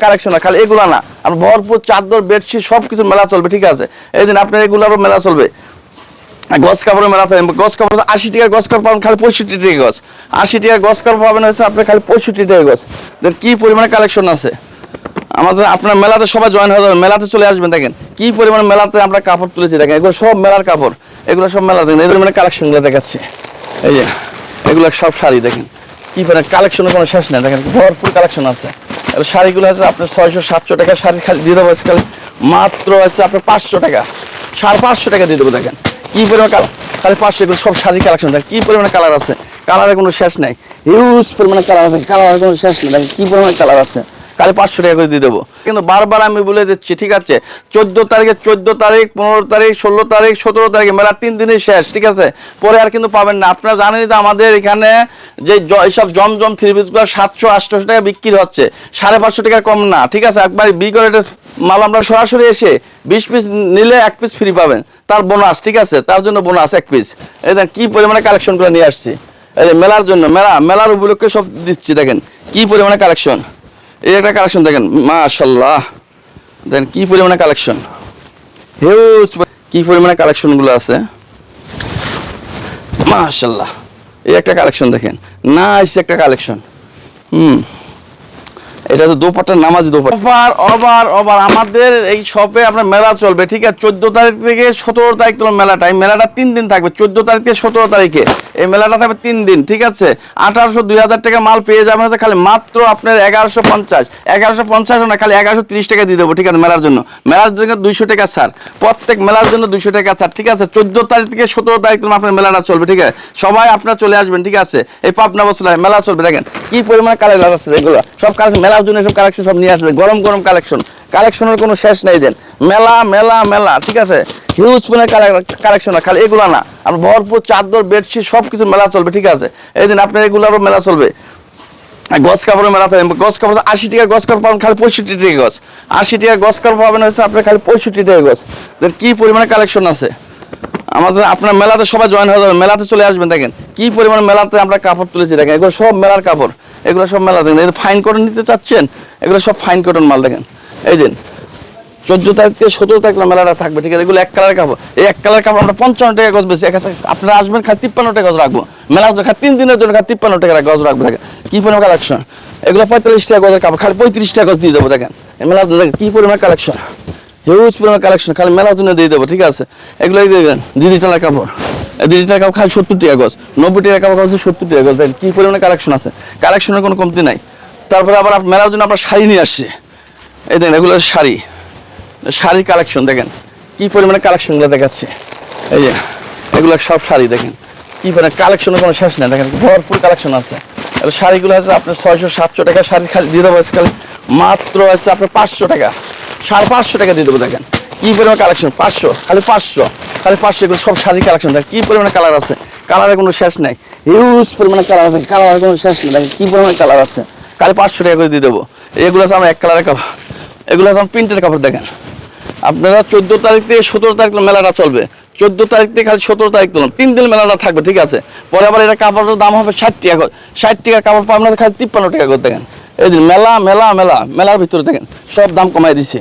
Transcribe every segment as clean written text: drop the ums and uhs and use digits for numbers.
Collection না, খালি এগুলা না, আর ভরপুর চাদর বেডশিট সবকিছু মেলা চলবে, ঠিক আছে। এই দিন আপনার এগুলারও মেলা চলবে। গজ কাপড়ের মেলা থাকে, গজ কাপড় 80 টাকার গজ কাপড় পাবেন খালি 65 টাকা গজ, 80 টাকার গজ কাপড় পাবেন হচ্ছে আপনার খালি 65 টাকা গজ। দেন কি পরিমাণে কালেকশন আছে আমাদের। আপনার মেলাতে সবাই জয়েন হয়ে যাবেন, মেলাতে চলে আসবেন। দেখেন কি পরিমাণে মেলাতে আমরা কাপড় তুলেছি, দেখেন এগুলো সব মেলার কাপড়, এগুলো সব মেলা। দেখেন এই পরিমাণে কালেকশনগুলো দেখাচ্ছি, এই যে এগুলো সব শাড়ি। দেখেন কি পরিমাণে কালেকশনের কোনো শেষ নেই, দেখেন ভরপুর কালেকশন আছে। শাড়িগুলো আছে আপনার 600-700 টাকা শাড়ি, খালি দিয়ে দেবো খালি মাত্র আছে আপনার 500 টাকা, 550 টাকা দিয়ে দেবো। দেখেন কি পরিমাণে খালি 500, এগুলো সব শাড়ি কালেকশন। দেখেন কি পরিমাণে কালার আছে, কালারের কোনো শেষ নাই, হিউজ পরিমাণে কালার আছে, কালারের কোনো শেষ নেই। দেখেন কি পরিমাণে কালার আছে, খালি 500 টাকা করে দিয়ে দেবো। কিন্তু বারবার আমি বলে দিচ্ছি, ঠিক আছে, 14 তারিখে, 14 তারিখ, 15 তারিখ, 16 তারিখ, 17 তারিখে মেলা 3 দিনই শেষ, ঠিক আছে। পরে আর কিন্তু পাবেন না। আপনারা জানেনই তো আমাদের এখানে যে এইসব জমজম 3 পিসগুলো 700-800 টাকা বিক্রি হচ্ছে, 550 টাকা কম না, ঠিক আছে। একবার বিগরেটের মাল আমরা সরাসরি এসে 20 পিস নিলে 1 পিস ফ্রি পাবেন, তার বোনাস, ঠিক আছে, তার জন্য বোনাস 1 পিস। এই দেখেন কি পরিমাণে কালেকশনগুলো নিয়ে আসছি, এই যে মেলার জন্য, মেলার উপলক্ষে সব দিচ্ছি। দেখেন কি পরিমাণে কালেকশন, এই একটা কালেকশন দেখেন মাশাআল্লাহ, দেখেন কি পরিমাণে কালেকশন, হিউজ কি পরিমাণে কালেকশনগুলো আছে মাশাআল্লাহ। এই একটা কালেকশন দেখেন, নাইস একটা কালেকশন। এটা তো দোপাট্টার নামাজি দোপাট্টা। ওভার আমাদের এই শপে আপনার মেলা চলবে, ঠিক আছে। 14 তারিখ থেকে 17 তারিখ তোমার মেলাটা, এই মেলাটা 3 দিন থাকবে। 14 তারিখ থেকে 17 তারিখে এই মেলাটা থাকবে 3 দিন, ঠিক আছে। 1800-2000 টাকা মাল পেয়ে যাবেন হচ্ছে খালি মাত্র আপনার 1150 না, খালি 1130 টাকা দিয়ে দেবো, ঠিক আছে। মেলার জন্য 200 টাকা ছাড়, প্রত্যেক মেলার জন্য 200 টাকা ছাড়, ঠিক আছে। 14 তারিখ থেকে 17 তারিখ তোমার আপনার মেলাটা চলবে, ঠিক আছে। সবাই আপনারা চলে আসবেন, ঠিক আছে। এই পাবনা বছর মেলা চলবে। দেখেন কি পরিমাণে কালেকশন আছে, এগুলো সব কালেকশন মেলার জন্য, সব কালেকশন সব নিয়ে আসছে, গরম কালেকশনের কোনো শেষ নেই। দেন মেলা, ঠিক আছে। হিউজ কালেকশন না, খালি এগুলো না, আর ভরপুর চাদর বেডশিট সবকিছু মেলা চলবে, ঠিক আছে। এই দিন আপনার এগুলোরও মেলা চলবে। গজ কাপড়ের মেলা থাকে, গজ কাপড় 80 টাকার গজ কাপড় পাবেন খালি 65 টাকা গজ, 80 টাকার গজ কাপড় পাবেন হচ্ছে আপনার খালি 65 টাকা গজ। দেন কি পরিমাণে কালেকশন আছে আমাদের। আপনার মেলাতে সবাই জয়েন হয়ে যাবেন, মেলাতে চলে আসবেন। দেখেন কি পরিমাণে মেলাতে আমরা কাপড় তুলেছি, দেখেন এগুলো সব মেলার কাপড়, এগুলো সব মেলা। দেখেন এই ফাইন কটন নিতে চাচ্ছেন, এগুলো সব ফাইন কটন মাল। দেখেন এই দিন 14 তারিখ থেকে 17 তারিখ মেলাটা থাকবে, ঠিক আছে। এগুলো এক কালার কাপড়, এই এক কালার কাপড় আমরা 55 টাকা গজ বেশি, আপনারা আসবেন খালি 53 টাকা গজ রাখবো। মেলা 3 দিনের জন্য খালি 53 টাকা গজ রাখবো। দেখেন কি পরিমাণ কালেকশন, এগুলো 45 টাকা গজের কাপড়, খালি 35 টাকা গজ দিয়ে দেবো। দেখেন এই মেলা দেখেন কি পরিমাণ কালেকশন, হিউজ পরিমাণ কালেকশন, খালি মেলার জন্য দিয়ে দেবো, ঠিক আছে। এগুলো দেখেন ডিজিটালের কাপড়, ডিজিটাল কাপড় খালি 70 টাকা গজ, 90 টাকা কাপড় হচ্ছে 70 টাকা গজ। দেখেন কি পরিমাণে কালেকশন আছে, কালেকশনের কোনো কমতি নাই। তারপরে আবার মেলার জন্য আমরা শাড়ি নিয়ে আসছি, এই দেখেন এগুলো শাড়ির কালেকশন। দেখেন কি পরিমাণে কালেকশনগুলো দেখাচ্ছে, এই যে এগুলো সব শাড়ি। দেখেন কি পরিমাণে কালেকশনের কোনো শেষ নেই, দেখেন ভরপুর কালেকশন আছে। শাড়িগুলো আছে আপনার 600-700 টাকা শাড়ি, খালি দিয়ে দেবো খালি মাত্র আছে আপনার 500 টাকা, 550 টাকা দিয়ে দেবো। দেখেন কি পরিমাণে কালেকশন, 500, খালি 500, এগুলো সব শাড়ি কালেকশন। দেখেন কি পরিমাণে কালার আছে, কালারের কোনো শেষ নেই, হিউজ পরিমাণে কালার আছে, কালারের কোনো শেষ নেই। দেখেন কি পরিমাণে কালার আছে, খালি 500 টাকা করে দিয়ে দেবো। এগুলো আছে আমার এক কালারের কাপড়, এগুলো আছে আমার প্রিন্টের কাপড়। দেখেন আপনারা 14 তারিখ থেকে 17 তারিখ মেলাটা চলবে, 14 তারিখ থেকে খালি 17 তারিখ তুলুন, 3 দিন মেলাটা থাকবে, ঠিক আছে। পরে আবার এটা কাপড়ের দাম হবে 60 টাকা, 60 টাকার কাপড় পাবেন না, খালি 53 টাকা করে। দেখেন এই দিন মেলার ভিতরে দেখেন সব দাম কমাই দিছে,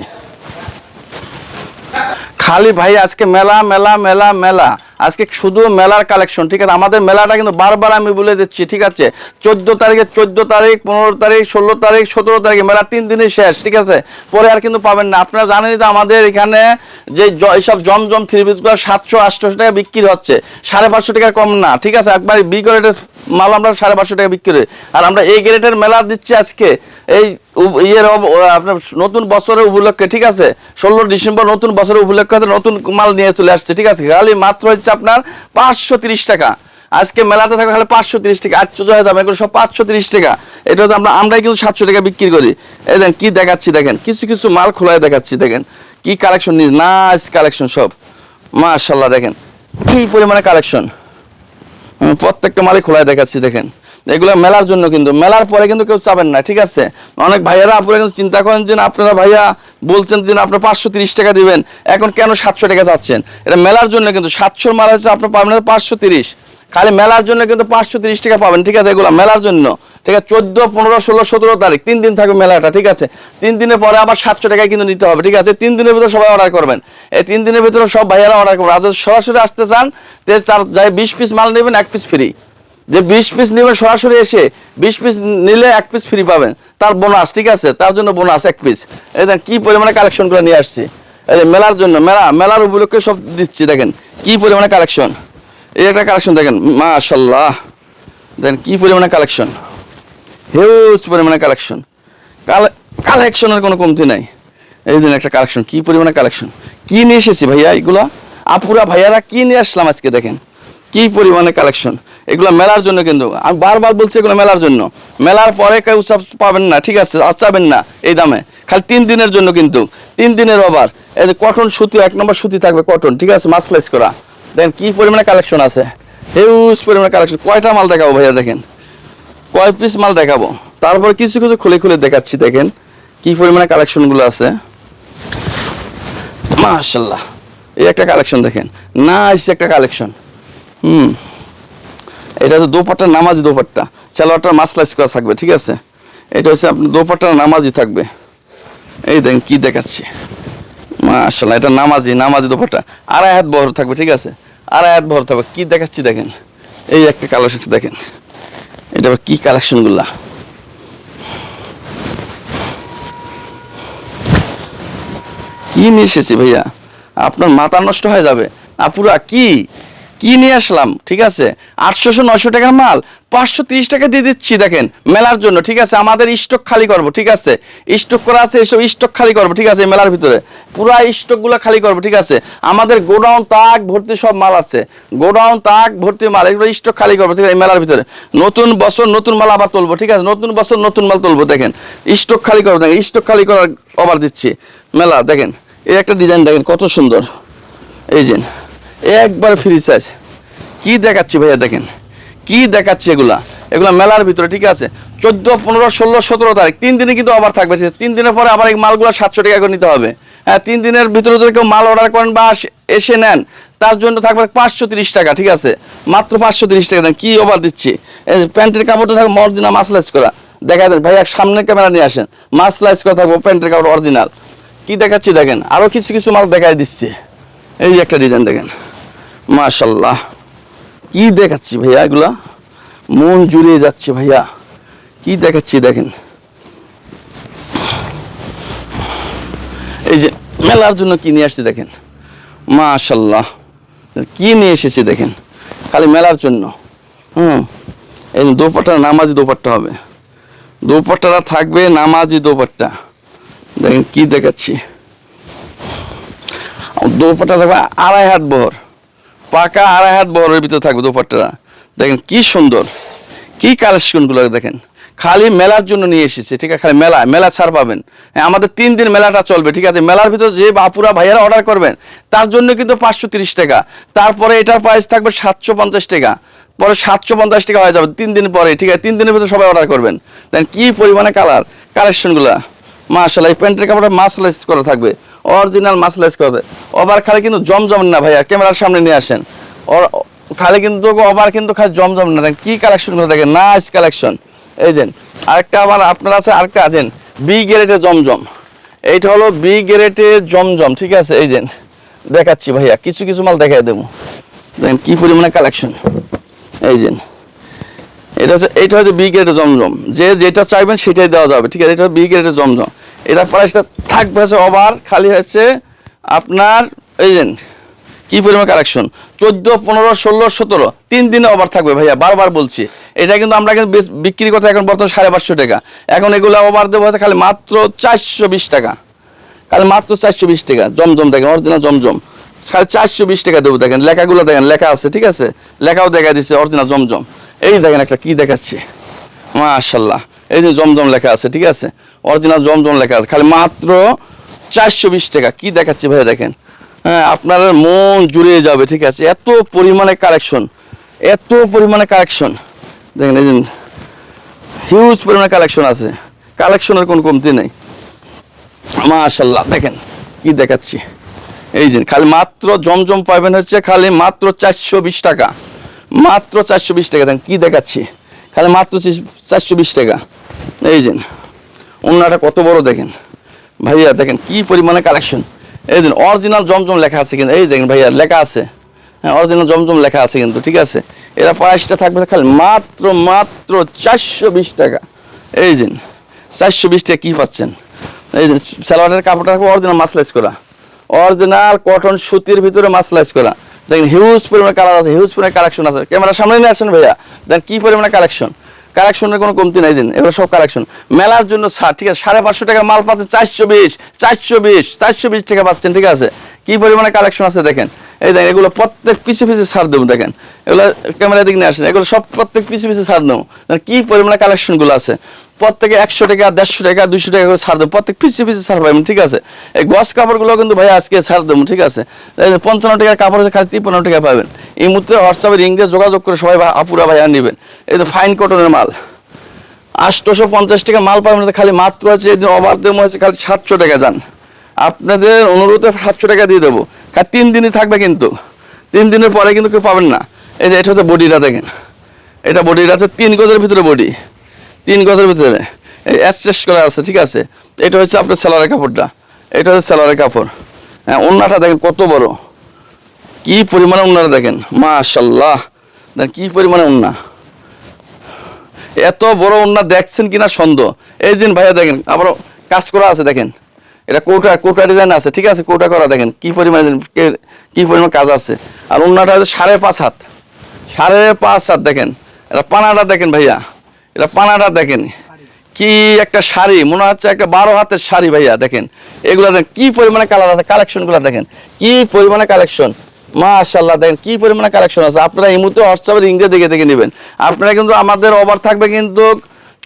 খালি ভাই আজকে মেলা, আজকে শুধু মেলার কালেকশন, ঠিক আছে। আমাদের মেলাটা কিন্তু বারবার আমি বলে দিচ্ছি, ঠিক আছে। 14 তারিখ, 15 তারিখ, 16 তারিখ, 17 তারিখে মেলা 3 দিনই শেষ, ঠিক আছে। পরে আর কিন্তু পাবেন না। আপনারা জানেনই তো আমাদের এখানে যে এইসব জমজম 3 পিসগুলো 700-800 টাকা বিক্রি হচ্ছে, 550 টাকা কম না, ঠিক আছে। একবার বি গ্রেডের মাল আমরা 550 টাকা বিক্রি করি, আর আমরা এই গ্রেডের মেলা দিচ্ছি আজকে এই আপনার নতুন বছরের উপলক্ষে, ঠিক আছে। 16 ডিসেম্বর নতুন বছরের উপলক্ষে নতুন মাল নিয়ে চলে আসছে, ঠিক আছে। খালি মাত্র হচ্ছে আপনার 530 টাকা, আজকে মেলাতে থাকবে খালি 530 টাকা। 800 হয়ে যাবে, এগুলো সব 530 টাকা। এটা হচ্ছে আমরাই কিন্তু 700 টাকা বিক্রি করি। এই দেখেন কি দেখাচ্ছি, দেখেন কিছু মাল খোলায় দেখাচ্ছি। দেখেন কি কালেকশন, নাইস কালেকশন সব মাশাআল্লাহ। দেখেন কি পরিমাণে কালেকশন, প্রত্যেকটা মালই খোলায় দেখাচ্ছি। দেখেন এগুলো মেলার জন্য, কিন্তু মেলার পরে কিন্তু কেউ চাবেন না, ঠিক আছে। অনেক ভাইয়ারা আপনারা কিন্তু চিন্তা করেন যে আপনারা ভাইয়া বলছেন যে আপনার 530 টাকা দিবেন, এখন কেন 700 টাকা চাচ্ছেন। এটা মেলার জন্য, কিন্তু 700 মাল হচ্ছে আপনার পাবেন 530, খালি মেলার জন্য কিন্তু 530 টাকা পাবেন, ঠিক আছে? এগুলো মেলার জন্য, ঠিক আছে? 14, 15, 16, 17 তারিখ 3 দিন থাকবে মেলাটা, ঠিক আছে? 3 দিনের পরে আবার 700 টাকায় কিন্তু নিতে হবে, ঠিক আছে? 3 দিনের ভিতরে সবাই অর্ডার করবেন, এই 3 দিনের ভিতরে সব ভাইয়ারা অর্ডার করবেন। আর যদি সরাসরি আসতে চান তার যাই 20 পিস মাল নেবেন 1 পিস ফ্রি। যে 20 পিস নেবেন সরাসরি এসে 20 পিস নিলে 1 পিস ফ্রি পাবেন, তার বোনাস, ঠিক আছে? তার জন্য বোনাস 1 পিস। এই দেখেন কি পরিমাণে কালেকশন করে নিয়ে আসছি, এই যে মেলার জন্য, মেলার উপলক্ষে সব দিচ্ছি। দেখেন কি পরিমাণে কালেকশন, এই একটা কালেকশন দেখেন, মাশাআল্লাহ, দেখেন কি পরিমাণে কালেকশন, হিউজ পরিমাণে কালেকশন, কালেকশনের কোনো কমতি নাই। এই দিন একটা কালেকশন, কি পরিমাণে কালেকশন, কি নিয়ে এসেছি ভাইয়া, এগুলা আপুরা ভাইয়ারা কি নিয়ে আসলাম আজকে, দেখেন কি পরিমাণে কালেকশন। এগুলো মেলার জন্য, কিন্তু আমি বারবার বলছি এগুলো মেলার জন্য। মেলার পরে কেউ পাবেন না, ঠিক আছে? চাবেন না এই দামে, খালি 3 দিনের জন্য, কিন্তু 3 দিনের ওভার। এই যে কটন সুতি, 1 নম্বর সুতি থাকবে কটন, ঠিক আছে? মাসলাইজ করা, দেখেন কি পরিমাণে কালেকশন আছে, হিউজ পরিমাণে কালেকশন। কয়টা মাল দেখাবো ভাইয়া, দেখেন কয় পিস মাল দেখাবো, তারপর কিছু কিছু খুলে খুলে দেখাচ্ছি। দেখেন কি পরিমাণে কালেকশনগুলো আছে, মাশাআল্লাহ। এই একটা কালেকশন দেখেন, নাইস একটা কালেকশন। এটা হচ্ছে দোপাট্টা, নামাজি দোপাট্টা, সালোয়ারটা মাসলাইজ করা থাকবে, ঠিক আছে? এটা হচ্ছে আপনার দোপাট্টা নামাজি থাকবে। এই দেখেন কি দেখাচ্ছি, মাশাআল্লাহ, এটা নামাজি দোপাট্টা, 2.5 হাত বহর থাকবে, ঠিক আছে? 2.5 হাত বহর থাকবে। কি দেখাচ্ছি দেখেন, এই একটা কালেকশন দেখেন, এটা আবার কি কালেকশনগুলা, কি নিয়ে এসেছি ভাইয়া, আপনার মাথা নষ্ট হয়ে যাবে। আপুরা কি নিয়ে আসলাম, ঠিক আছে? 800-900 টাকার মাল 530 টাকা দিয়ে দিচ্ছি, দেখেন মেলার জন্য, ঠিক আছে? আমাদের স্টক খালি করব, ঠিক আছে? স্টক করা আছে, এসব স্টক খালি করব, ঠিক আছে? মেলার ভিতরে পুরা স্টকগুলো খালি করব, ঠিক আছে? আমাদের গোডাউন তাক ভর্তি সব মাল আছে, গোডাউন তাক ভর্তি মাল, এগুলো স্টক খালি করবো, ঠিক আছে? এই মেলার ভিতরে নতুন বছর নতুন মাল আবার তুলবো, ঠিক আছে? নতুন বছর নতুন মাল তুলবো, দেখেন স্টক খালি করবো, দেখেন স্টক খালি করার অফার দিচ্ছি মেলা। দেখেন এই একটা ডিজাইন দেখেন কত সুন্দর, এই যে একবার ফ্রি সাইজ। কি দেখাচ্ছি ভাইয়া, দেখেন কি দেখাচ্ছি, এগুলা মেলার ভিতরে, ঠিক আছে? 14, 15, 16, 17 তারিখ 3 দিনে কিন্তু আবার থাকবে। 3 দিনের পরে আবার এই মালগুলো 700 টাকা করে নিতে হবে। হ্যাঁ, 3 দিনের ভিতরে যদি কেউ মাল অর্ডার করেন বা এসে নেন, তার জন্য থাকবে 530 টাকা, ঠিক আছে? মাত্র 530 টাকা দেন। কি অফার দিচ্ছি, এই প্যান্টের কাপড়টা থাকবে অরিজিনাল মাসলাইজ করা, দেখা দেন ভাইয়া সামনে ক্যামেরা নিয়ে আসেন, মাসলাইজ করা থাকবে প্যান্টের কাপড় অরিজিনাল। কি দেখাচ্ছি দেখেন, আরো কিছু কিছু মাল দেখাই দিচ্ছি। এই যে একটা ডিজাইন দেখেন, মাশাআল্লাহ, কি দেখাচ্ছি ভাইয়া, এগুলা মন জুড়িয়ে যাচ্ছে ভাইয়া। কি দেখাচ্ছি দেখেন, এই যে মেলার জন্য কি নিয়ে আসছি দেখেন, মাশাআল্লাহ, কি নিয়ে এসেছি দেখেন, খালি মেলার জন্য। এই যে দোপাট্টা, নামাজি দোপাট্টা হবে, দোপাট্টাটা থাকবে নামাজি দোপাট্টা। দেখেন কি দেখাচ্ছি, দোপাট্টা থাকবে 2.5 হাত বহর, পাকা 2.5 হাত বহরের ভিতরে থাকবে দোপাট্টাটা। দেখেন কি সুন্দর, কি কালেকশনগুলো দেখেন, খালি মেলার জন্য নিয়ে এসেছি, ঠিক আছে? খালি মেলা ছাড় পাবেন। হ্যাঁ, আমাদের 3 দিন মেলাটা চলবে, ঠিক আছে? মেলার ভিতরে যে বাপুরা ভাইয়ারা অর্ডার করবেন তার জন্য কিন্তু 530 টাকা, তারপরে এটার প্রাইস থাকবে 750 টাকা, পরে 750 টাকা হয়ে যাবে 3 দিন পরে, ঠিক আছে? 3 দিনের ভিতরে সবাই অর্ডার করবেন। দেখেন কি পরিমাণে কালেকশনগুলো, মাশাআল্লাহ। এই প্যান্টের কাপড়টা মাসলাইজ করা থাকবে, অরিজিনাল মাসলাইজ করা। ওভার খালি কিন্তু জমজম না ভাইয়া, ক্যামেরার সামনে নিয়ে আসেন, খালি কিন্তু ওভার কিন্তু খালি জমজম না। দেখেন কি কালেকশনগুলো দেখেন, নাইস কালেকশন। এই যে আরেকটা আবার আপনার আছে, আরেকটা আছেন বি গ্রেডের জমজম, এইটা হলো বি গ্রেডের জমজম, ঠিক আছে? এই যে দেখাচ্ছি ভাইয়া, কিছু কিছু মাল দেখাই দেবো, দেখেন কি পরিমাণে কালেকশন। এই যে এইটা হচ্ছে বি গ্রেডের জমজম, যে যেটা চাইবেন সেটাই দেওয়া যাবে, ঠিক আছে? এটা বি গ্রেডের জমজম, এটা প্রাইসটা থাকবে হচ্ছে ওভার খালি হচ্ছে আপনার, এই যে কি পরিমাণ কালেকশন, 14, 15, 16, 17 3 দিনে ওভার থাকবে ভাইয়া, বারবার বলছি। এটা কিন্তু আমরা কিন্তু বিক্রি করতে এখন বর্তমানে 550 টাকা, এখন এগুলো ওভার দেবো হচ্ছে খালি মাত্র 420 টাকা, খালি মাত্র 420 টাকা। জমজম দেখেন, অরিজিনাল জমজম, খালি 420 টাকা দেবো। দেখেন লেখাগুলো দেখেন, লেখা আছে, ঠিক আছে? লেখাও দেখা দিচ্ছে অরিজিনাল জমজম। এই দেখেন একটা কি দেখাচ্ছি, মাশাআল্লাহ, এই যে জমজম লেখা আছে, ঠিক আছে? অরিজিনাল জমজম লেখা আছে, খালি মাত্র 420 টাকা। কি দেখাচ্ছি ভাইয়া দেখেন, হ্যাঁ, আপনার মন জুড়িয়ে যাবে, ঠিক আছে? এত পরিমাণে কালেকশন, এত পরিমাণে কালেকশন দেখেন, এই যে হিউজ পরিমাণে কালেকশন আছে, কালেকশনের কোনো কমতি নেই, মাশাআল্লাহ। দেখেন কি দেখাচ্ছি, এই যে খালি মাত্র জমজম পাবেন হচ্ছে খালি মাত্র 420 টাকা, মাত্র 420 টাকা। দেখেন কি দেখাচ্ছি, খালি মাত্র 420 টাকা। এই যে ওন্নাটা কত বড় দেখেন ভাইয়া, দেখেন কি পরিমাণে কালেকশন। এই যে অরিজিনাল জমজম লেখা আছে কিন্তু, এই দেখেন ভাইয়া লেখা আছে, হ্যাঁ অরিজিনাল জমজম লেখা আছে কিন্তু, ঠিক আছে। এরা প্রাইসটা থাকবে খালি মাত্র 420 টাকা। এই যে 420 টাকা কি পাচ্ছেন। এই যে সালোয়ারের কাপড়টা থাকবে অরিজিনাল মাসলাইজ করা, অরিজিনাল কটন সুতির ভিতরে মাসলাইজ করা। দেখেন হিউজ পরিমাণে কালার আছে, হিউজ পরিমাণে কালেকশন আছে। ক্যামেরার সামনে নিয়ে আসেন ভাইয়া, দেখেন কি পরিমাণে কালেকশন। কালেকশনের কোনো কমতি নাই। দিন এগুলো সব কালেকশন মেলার জন্য ছাড়, ঠিক আছে। 550 টাকার মাল পাচ্ছে 420 টাকা পাচ্ছেন, ঠিক আছে। কি পরিমাণে কালেকশন আছে দেখেন। এই দেখেন এগুলো প্রত্যেক পিছে পিছে ছাড় দেবো, দেখেন এগুলো ক্যামেরা দিকে নিয়ে আসেন, এগুলো সব প্রত্যেক পিছে পিছে ছাড় দেবো। কি পরিমাণে কালেকশনগুলো আছে, প্রত্যেকে 100 টাকা 150 টাকা 200 টাকা করে ছাড় দেবো, প্রত্যেক পিছে পিছে ছাড় পাবেন, ঠিক আছে। এই গস কাপড়গুলো কিন্তু ভাই আজকে ছাড় দেবো, ঠিক আছে। 55 টাকার কাপড় খালি 53 টাকা পাবেন। এই মুহূর্তে হোয়াটসঅ্যাপে রিং দিয়ে যোগাযোগ করে সবাই আপুরা ভাইয়া নেবেন। এই তো ফাইন কটনের মাল 850 টাকা মাল পাবেন, খালি মাত্র আছে এই দিন অবার দেবো হচ্ছে খালি 700 টাকা। যান আপনাদের অনুরোধে 700 টাকা দিয়ে দেবো, খালি 3 দিনই থাকবে কিন্তু, 3 দিনের পরে কিন্তু কেউ পাবেন না। এই যে এটা হচ্ছে বডিটা দেখেন, এটা বডিটা আছে 3 গজের ভিতরে বডি, 3 গজের ভিতরে এই অ্যাস্টেস করা আছে, ঠিক আছে। এটা হচ্ছে আপনার সেলারের কাপড়টা, এটা হচ্ছে সেলারের কাপড়। হ্যাঁ ওন্নাটা দেখেন কত বড়, কি পরিমাণে ওন্নাটা দেখেন, মাশাআল্লাহ দেখেন কি পরিমাণে ওন্না, এত বড় ওন্না দেখছেন কিনা সন্দেহ। এই দিন ভাইয়া দেখেন আবার কাজ করা আছে, দেখেন এটা কোটা ডিজাইন আছে, ঠিক আছে। কোটা করা দেখেন কি পরিমাণ কাজ আছে। আর ওন্নাটা হচ্ছে 5.5 হাত, 5.5 হাত। দেখেন এটা পানাটা দেখেন ভাইয়া, এটা পানাটা দেখেন কি একটা শাড়ি, মনে হচ্ছে একটা 12 হাতের শাড়ি ভাইয়া। দেখেন এগুলো দেখেন কি পরিমাণে কালার আছে, কালেকশনগুলো দেখেন কি পরিমাণে কালেকশন, মাশাআল্লাহ দেখেন কি পরিমাণে কালেকশন আছে। আপনারা এই মুহূর্তে হোয়াটসঅ্যাপে রিং দিয়ে দেখে নেবেন। আপনারা কিন্তু আমাদের অফার থাকবে কিন্তু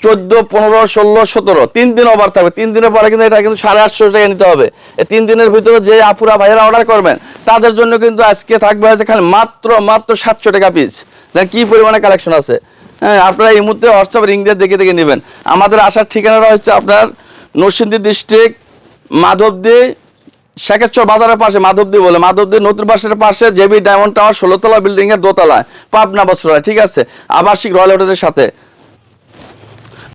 14, 15, 16, 17 3 দিন অফার থাকবে। 3 দিনের পরে কিন্তু এটা কিন্তু 850 টাকা নিতে হবে। এই 3 দিনের ভিতরে যে আপুরা ভাইয়েরা অর্ডার করবেন তাদের জন্য কিন্তু আজকে থাকবে হচ্ছে খালি মাত্র 700 টাকা পিস। দেখেন কি পরিমাণে কালেকশন আছে। হ্যাঁ আপনারা এই মুহূর্তে হোয়াটসঅ্যাপ রিং দিয়ে দেখে নেবেন। আমাদের আসার ঠিকানাটা হচ্ছে আপনার নরসিংদী ডিস্ট্রিক্ট মাধবদী শেখেরচর বাজারের পাশে, মাধবদী বলে, মাধবদী নতুন বাসের পাশে জেবি ডায়মন্ড টাওয়ার 16 তলা বিল্ডিং এর দোতলায়, পাবনা বছর, ঠিক আছে। আবাসিক রয়্যাল হোটেলের সাথে